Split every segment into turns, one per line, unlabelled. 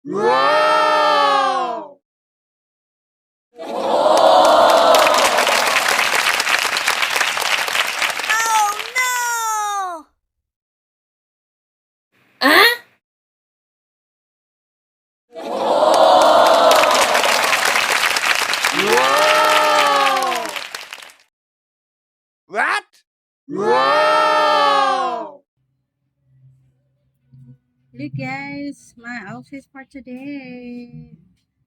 Wow!
Oh no! Ah?
Wow! What? Wow!
Look guys, my outfit for today.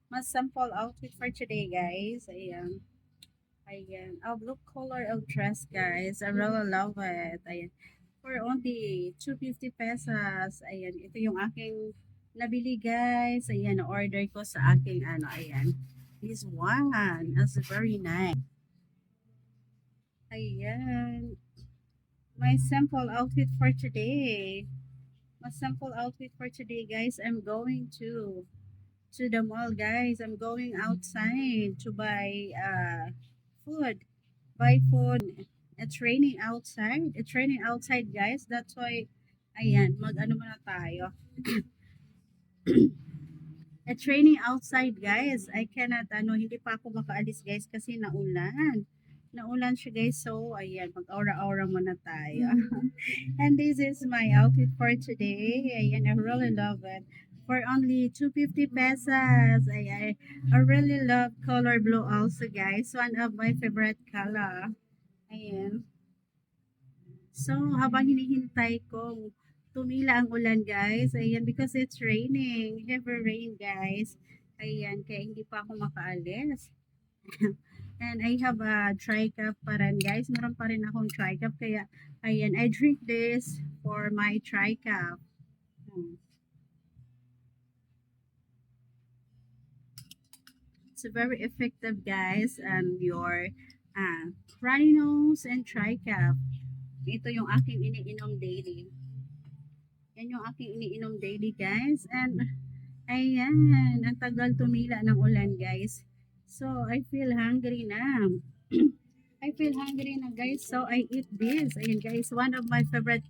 My sample outfit for today guys. Ayan. Ayan. A blue color of dress guys. I really love it. Ayan. For only 250 pesos. Ayan. Ito yung aking nabili guys. Ayan. Order ko sa aking ano. Ayan. This one. That's very nice. Ayan. My sample outfit for today. My sample outfit for today guys. I'm going to the mall guys. I'm going outside to buy food. Buy food. It's raining outside. It's raining outside guys. That's why ayan, mag-ano muna tayo. It's raining outside guys. I cannot hindi pa ako makaalis guys kasi naulan. Naulan siya guys. So ayan, mag-aura-aura muna tayo. And this is my outfit for today. Ayan, I really love it. For only 250 pesos. I really love color blue also, guys. One of my favorite color. Ayan. So, habang hinihintay kong tumila ang ulan, guys. Ayan, because it's raining. Heavy rain, guys. Ayan, kaya hindi pa ako makaalis. And I have a tri-cup pa rin, guys. Meron pa rin akong tri-cup. Kaya, ayan, I drink this for my tri-cup. It's very effective, guys. And your runny nose and tri-cup. Ito yung aking iniinom daily. Yan yung aking iniinom daily, guys. And, ayan, ang tagal tumila ng ulan, guys. So, I feel hungry na. I feel hungry na, guys. So, I eat this. Ayan, guys. One of my favorite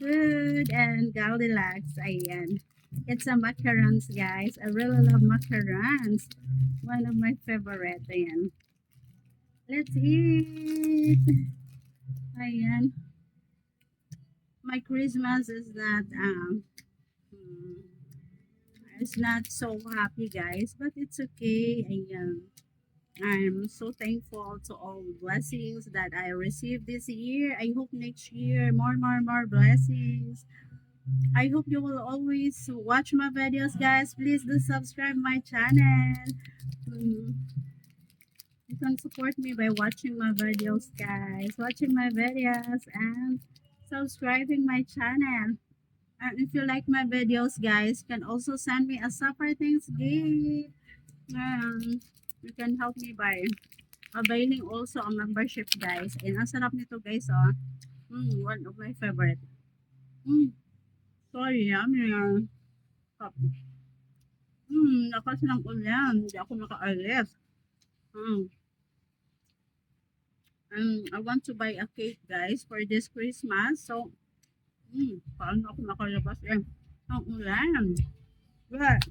food and Goldilocks. Ayan. It's a macarons, guys. I really love macarons. One of my favorite. Ayan. Let's eat. Ayan. My Christmas is not it's not so happy, guys, but it's okay. Ayan. I'm so thankful to all blessings that I received this year. I hope next year more blessings. I hope you will always watch my videos, guys. Please do subscribe my channel. You can support me by watching my videos, guys. Watching my videos and subscribing my channel. And if you like my videos, guys, you can also send me a super thanks gift. You can help me by availing also a membership, guys. And ang sarap nito, guys, oh. One of my favorite. Sorry, yummy. Lakas ng ulan. Hindi ako makaalis. And I want to buy a cake, guys, for this Christmas. So, paano ako nakalabas? Ang ulan. But,